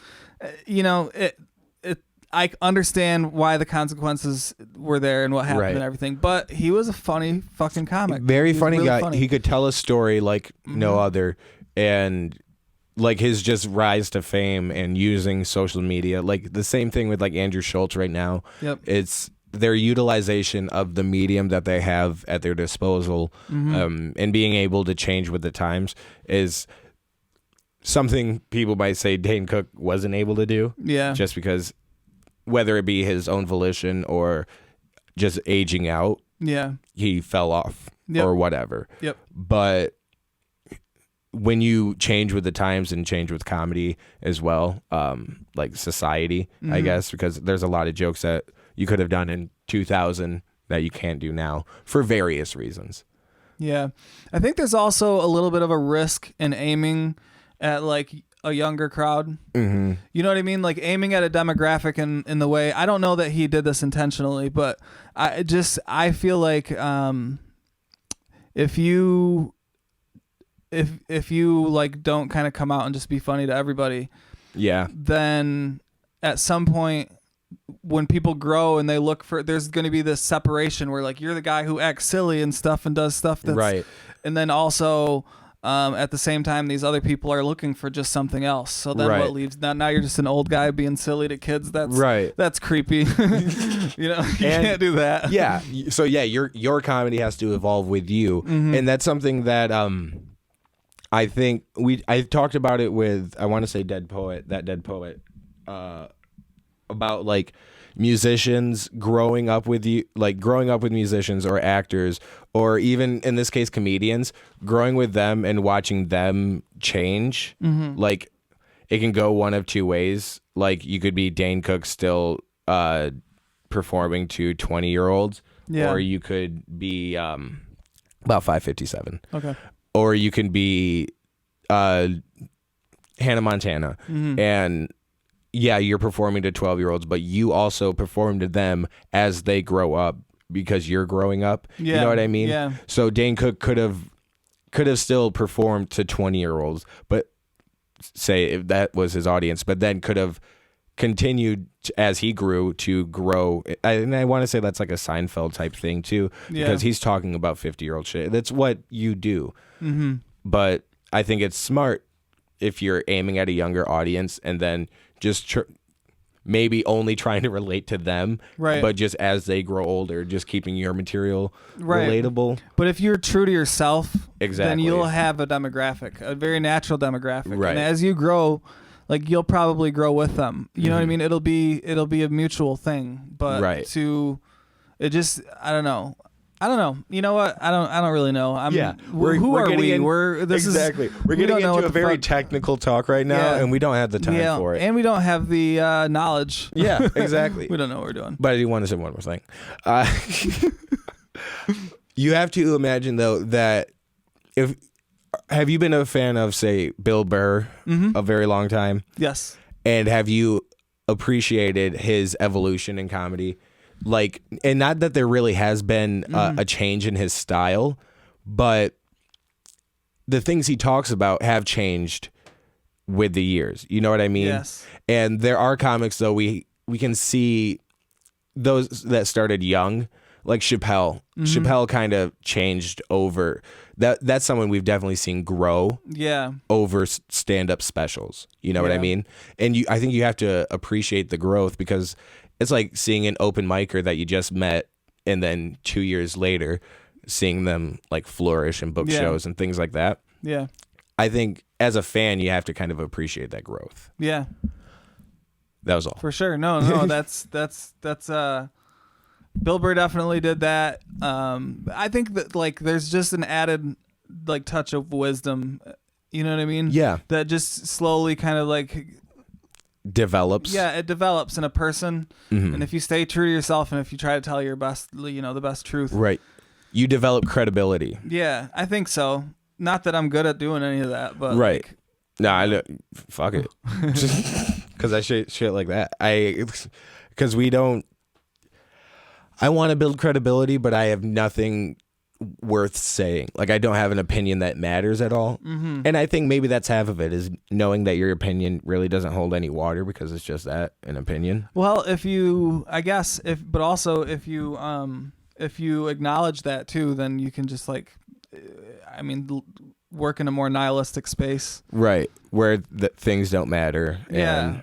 I understand why the consequences were there and what happened and everything, but he was a funny fucking comic. Very funny really guy. Funny. He could tell a story like no other, and like his just rise to fame and using social media, like the same thing with like Andrew Schultz right now. Yep. It's their utilization of the medium that they have at their disposal, and being able to change with the times is something people might say Dane Cook wasn't able to do. Yeah. Just because, whether it be his own volition or just aging out, he fell off or whatever. Yep. But when you change with the times and change with comedy as well, like society, I guess, because there's a lot of jokes that you could have done in 2000 that you can't do now for various reasons. Yeah. I think there's also a little bit of a risk in aiming at like a younger crowd. You know what I mean? Like aiming at a demographic in the way, I don't know that he did this intentionally, but I feel like if you like don't kind of come out and just be funny to everybody, then at some point when people grow and they look for, there's going to be this separation where like you're the guy who acts silly and stuff and does stuff that's Right. and then also at the same time these other people are looking for just something else. So then Right. what leaves now you're just an old guy being silly to kids. That's Right. That's creepy. You can't do that. Yeah. So yeah, your comedy has to evolve with you, and that's something that I think I talked about it with, I want to say Dead Poet, about like musicians growing up with musicians or actors, or even in this case comedians, growing with them and watching them change. Like it can go one of two ways. Like you could be Dane Cook still performing to 20-year-olds, or you could be about 557. Okay. Or you can be Hannah Montana, and yeah, you're performing to 12-year-olds, but you also perform to them as they grow up because you're growing up. Yeah. You know what I mean? Yeah. So Dane Cook could have still performed to 20-year-olds, but say if that was his audience, but then could have continued as he grew to grow. And I want to say that's like a Seinfeld type thing too, because he's talking about 50-year-old shit. That's what you do. But I think it's smart if you're aiming at a younger audience and then just maybe only trying to relate to them, right? But just as they grow older, just keeping your material relatable. But if you're true to yourself, exactly, then you'll have a demographic, a very natural demographic, right? And as you grow, like you'll probably grow with them. You know what I mean? It'll be a mutual thing. But I don't know. You know what? I don't really know. Who are we? We're getting into a very technical talk right now, and we don't have the time for it, and we don't have the knowledge. Yeah, exactly. We don't know what we're doing. But I do want to say one more thing. You have to imagine though that have you been a fan of, say, Bill Burr a very long time? Yes. And have you appreciated his evolution in comedy? Like, and not that there really has been a change in his style, but the things he talks about have changed with the years. You know what I mean? Yes. And there are comics though we can see those that started young, like Chappelle. Chappelle kind of changed over. That's someone we've definitely seen grow. Yeah. Over stand-up specials. You know what I mean? And I think you have to appreciate the growth, because it's like seeing an open micer that you just met and then 2 years later seeing them like flourish in book shows and things like that. Yeah. I think as a fan, you have to kind of appreciate that growth. Yeah. That was all. For sure. No, that's Bill Burr definitely did that. I think that like there's just an added like touch of wisdom, you know what I mean? Yeah. That just slowly kind of like develops. Yeah, it develops in a person. And if you stay true to yourself and if you try to tell your best, the best truth. Right. You develop credibility. Yeah, I think so. Not that I'm good at doing any of that, but right. No, I don't. Fuck it. Because I shit like that. Because we don't. I want to build credibility, but I have nothing worth saying. Like, I don't have an opinion that matters at all. And I think maybe that's half of it, is knowing that your opinion really doesn't hold any water, because it's just that, an opinion. Well, if you acknowledge that too, then you can just like, work in a more nihilistic space. Right. Where things don't matter. And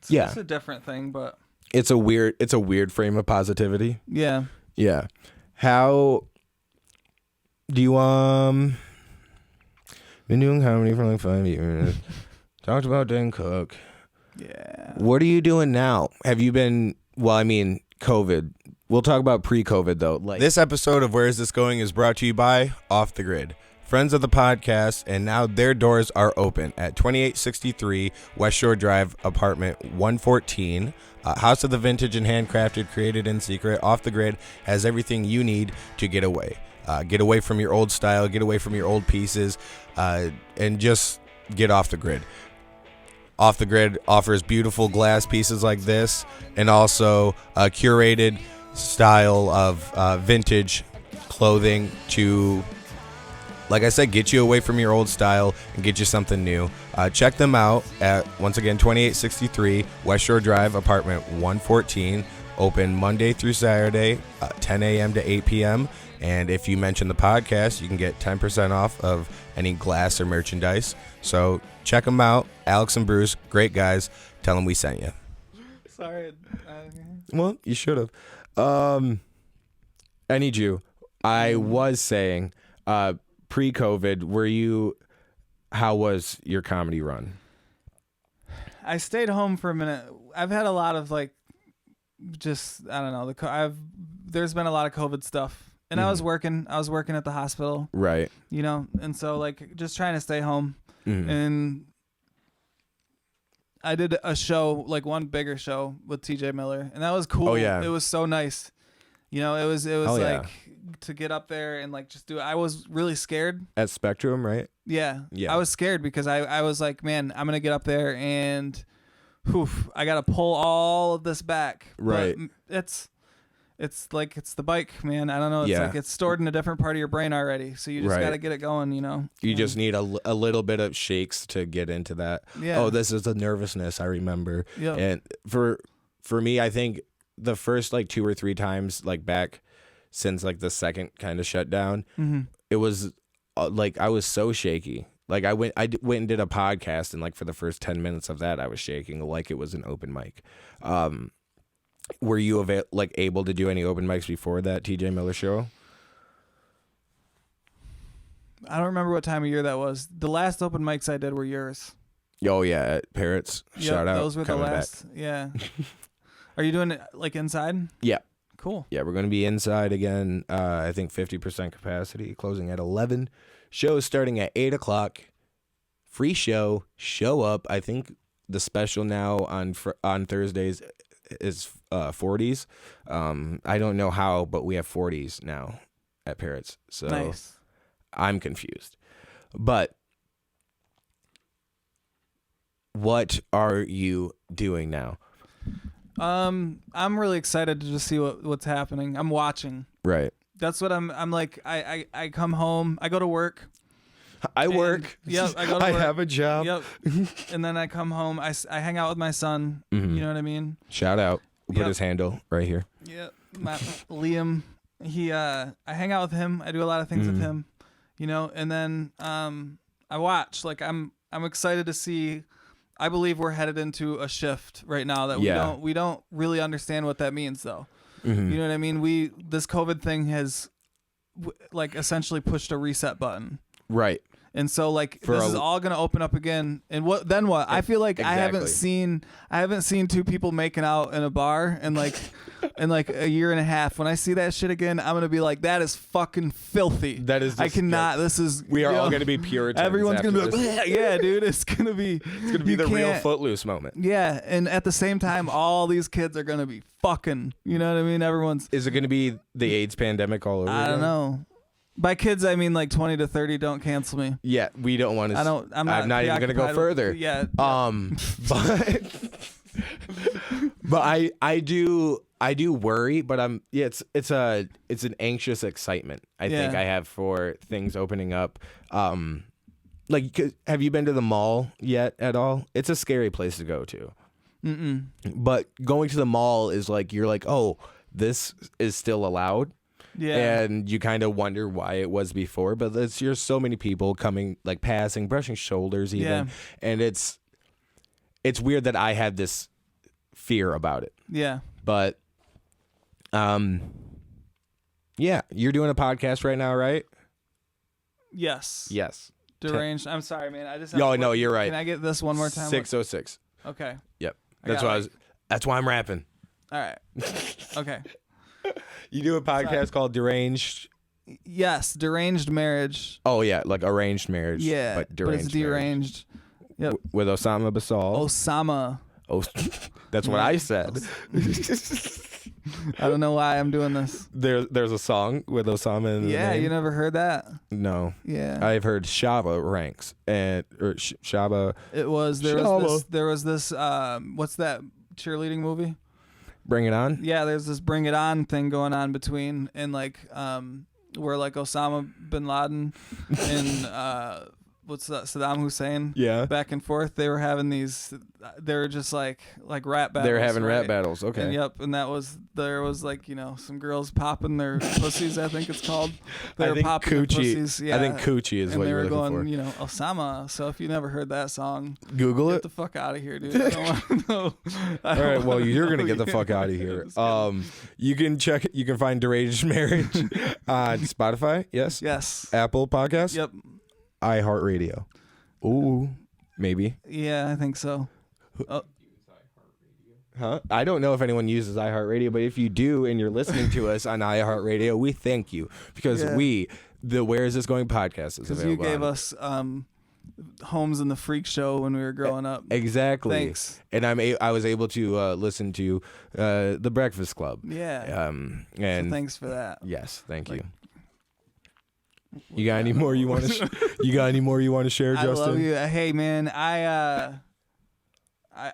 it's a different thing, but it's a weird frame of positivity. Yeah. Yeah. How do you been doing comedy for like 5 years? Talked about Dan Cook. Yeah. What are you doing now? Have you been? Well, I mean, COVID. We'll talk about pre-COVID though. Like, this episode of Where Is This Going is brought to you by Off the Grid, friends of the podcast, and now their doors are open at 2863 West Shore Drive, apartment 114. House of the vintage and handcrafted, created in secret. Off the Grid has everything you need to get away. Get away from your old style, get away from your old pieces, and just get off the grid. Off the Grid offers beautiful glass pieces like this, and also a curated style of vintage clothing to like I said, get you away from your old style and get you something new. Check them out at, once again, 2863 West Shore Drive, apartment 114. Open Monday through Saturday, 10 a.m. to 8 p.m. And if you mention the podcast, you can get 10% off of any glass or merchandise. So check them out. Alex and Bruce, great guys. Tell them we sent you. Sorry. Well, you should have. I need you. I was saying, pre-COVID, how was your comedy run? I stayed home for a minute. I've had a lot of I don't know. There's been a lot of COVID stuff. And I was working at the hospital. Right. And so just trying to stay home. Mm-hmm. And I did a show, one bigger show with TJ Miller, and that was cool. Oh yeah. It was so nice. It was yeah. to get up there and just do it. I was really scared. At Spectrum, right? Yeah. Yeah. I was scared because I was like, man, I'm going to get up there and I got to pull all of this back. Right. But it's the bike, man. I don't know. It's it's stored in a different part of your brain already. So you just got to get it going, You just need a little bit of shakes to get into that. Yeah. Oh, this is the nervousness I remember. Yeah. And for me, I think the first 2 or 3 times back since the second kind of shutdown, it was I was so shaky. I went and did a podcast, and for the first 10 minutes of that, I was shaking like it was an open mic. Were you able to do any open mics before that TJ Miller show? I don't remember what time of year that was. The last open mics I did were yours. Oh yeah, at Parrots. Shout out. Those were the last. Back. Yeah. Are you doing it inside? Yeah. Cool. Yeah, we're going to be inside again. I think 50% capacity, closing at 11. Show starting at 8 o'clock. Free show. Show up. I think the special now on Thursdays is 40s. I don't know how, but we have 40s now at Parrots. So nice. I'm confused. But what are you doing now? I'm really excited to just see what's happening. I'm watching. Right. That's what I'm I come home, I go to work. I work. Yep, I go to work. I have a job. Yep. And then I come home, I hang out with my son. Mm-hmm. You know what I mean? Shout out. We'll put his handle right here. Yep. Liam, I hang out with him. I do a lot of things with him, and then I watch. I'm excited to see. I believe we're headed into a shift right now that we don't really understand what that means though. Mm-hmm. You know what I mean? This COVID thing has essentially pushed a reset button. Right. And so this is all going to open up again. And what? I feel like exactly. I haven't seen 2 people making out in a bar in a year and a half. When I see that shit again, I'm going to be like, that is fucking filthy. That is. I cannot. This is. We are all going to be Puritans. Everyone's going to be like, yeah, dude. It's going to be. It's going to be the real Footloose moment. Yeah, and at the same time, all these kids are going to be fucking. You know what I mean? Everyone's. Is it going to be the AIDS pandemic all over? I don't know. By kids, I mean 20 to 30. Don't cancel me. Yeah, we don't want to. I'm not even going to go further. Yeah. But I do worry, but it's an anxious excitement I think I have for things opening up. Have you been to the mall yet at all? It's a scary place to go to. Mm-mm. But going to the mall is you're oh, this is still allowed. Yeah. And you kind of wonder why it was before, but there's so many people coming, passing, brushing shoulders even. Yeah. And it's weird that I had this fear about it. Yeah. But, yeah, you're doing a podcast right now, right? Yes. Yes. Deranged. I'm sorry, man. I just. No, you're right. Can I get this one more time? 606. Okay. Yep. That's why I'm rapping. All right. Okay. You do a podcast called Deranged? Yes, Deranged Marriage. Oh, yeah, arranged marriage. Yeah, but deranged. But it's deranged. Yep. With Osama Basal. Osama. Oh, that's what I said. I don't know why I'm doing this. There's a song with Osama in the name. You never heard that? No. Yeah. I've heard Shaba ranks or Shaba. There was this what's that cheerleading movie? Bring It On? Yeah, there's this Bring It On thing going on between, and where like Osama bin Laden and what's that, Saddam Hussein, back and forth. They were having these. They were just like rap battles. They were having right? rap battles. Okay. And, yep, and there was like some girls popping their pussies. I think it's called. They were popping their pussies. Yeah. I think coochie is what you're looking for. And they were going, Osama. So if you never heard that song, Google it. Get the fuck out of here, dude. I don't want to know. All right. Well, you're gonna get the fuck out of here. You can check. You can find Deranged Marriage on Spotify. Yes. Yes. Apple Podcasts. Yep. iHeartRadio. Ooh, maybe. Yeah, I think so. Huh? I don't know if anyone uses iHeartRadio, but if you do and you're listening to us on iHeartRadio, we thank you because the Where Is This Going podcast is available. Because you gave us Homes in the Freak Show when we were growing up. Exactly. Thanks. And I was able to listen to The Breakfast Club. Yeah. And so thanks for that. Yes, thank you. You got any more you want to? You got any more you want to share, Justin? I love you. Hey, man, I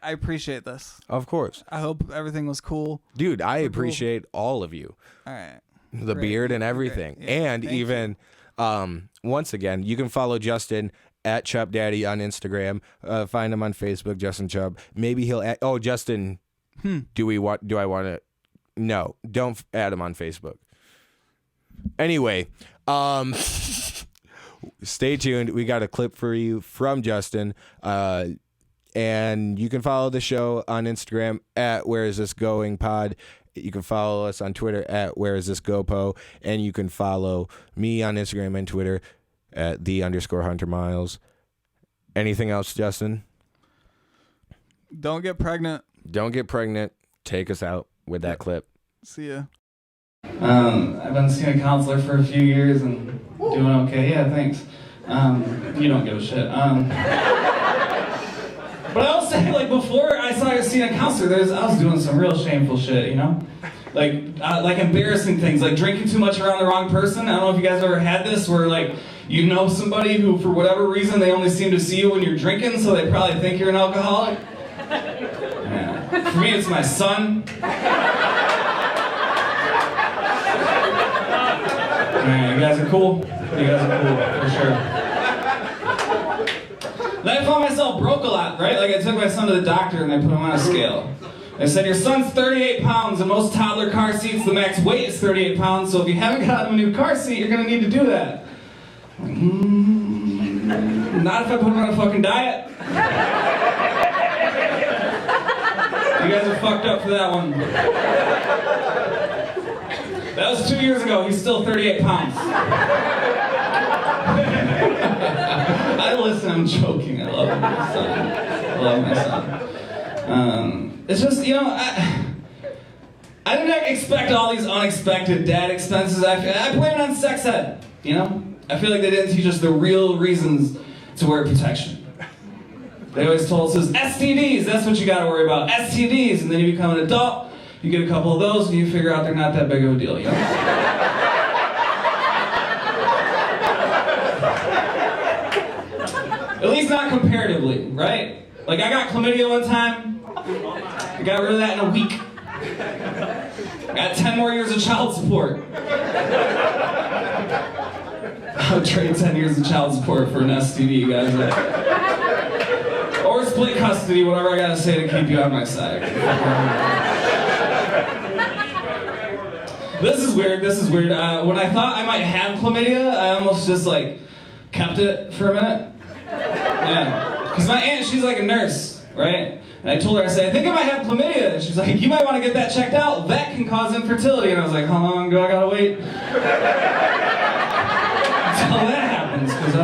appreciate this. Of course. I hope everything was cool, dude. I appreciate all of you. All right. The beard and everything, yeah, and even once again, you can follow Justin at Chupp Daddy on Instagram. Find him on Facebook, Justin Chupp. Maybe he'll add, Justin. Do I want to? No, don't add him on Facebook. Anyway, stay tuned. We got a clip for you from Justin. And you can follow the show on Instagram at Where Is This Going Pod. You can follow us on Twitter at Where Is This GoPo. And you can follow me on Instagram and Twitter at _Hunter Miles. Anything else, Justin? Don't get pregnant. Don't get pregnant. Take us out with that clip. See ya. I've been seeing a counselor for a few years and doing okay. Yeah, thanks. You don't give a shit. But I will say, like, before I started seeing a counselor, I was doing some real shameful shit, like embarrassing things, like drinking too much around the wrong person. I don't know if you guys ever had this, where like somebody who, for whatever reason, they only seem to see you when you're drinking, so they probably think you're an alcoholic. Yeah. For me, it's my son. Man, you guys are cool. You guys are cool, for sure. Then I found myself broke a lot, right? Like I took my son to the doctor and I put him on a scale. I said, your son's 38 pounds, and most toddler car seats, the max weight is 38 pounds, so if you haven't got him a new car seat, you're gonna need to do that. Not if I put him on a fucking diet. You guys are fucked up for that one. That was 2 years ago. He's still 38 pounds. I listen, I'm joking. I love my son. I love my son. It's just, I didn't expect all these unexpected dad expenses. I blame it on sex ed, I feel like they didn't teach us the real reasons to wear protection. They always told us STDs, that's what you gotta worry about. STDs, and then you become an adult, you get a couple of those, and you figure out they're not that big of a deal, At least not comparatively, right? Like, I got chlamydia one time. I got rid of that in a week. I got 10 more years of child support. I would trade 10 years of child support for an STD, guys. Or split custody, whatever I gotta say to keep you on my side. This is weird. When I thought I might have chlamydia, I almost just, kept it for a minute. Yeah. Because my aunt, she's like a nurse, right? And I told her, I said, I think I might have chlamydia. And she's like, you might want to get that checked out. That can cause infertility. And I was like, how long do I gotta wait? Until that happens, because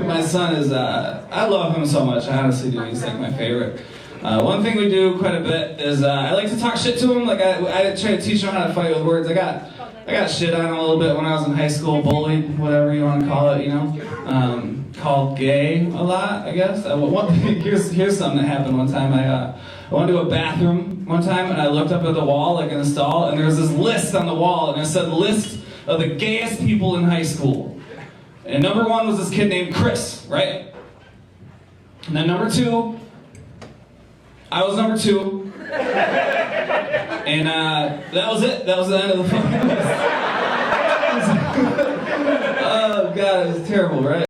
my son is, I love him so much. I honestly do. He's like my favorite. One thing we do quite a bit is I like to talk shit to him. Like I try to teach him how to fight with words. I got shit on him a little bit when I was in high school, bullied, whatever you want to call it, called gay a lot, I guess. Here's something that happened one time. I went to a bathroom one time and I looked up at the wall, like in the stall, and there was this list on the wall, and it said list of the gayest people in high school. And number 1 was this kid named Chris, right? And then number 2, I was number 2. And that was it. That was the end of the fucking list. Oh, God, it was terrible, right?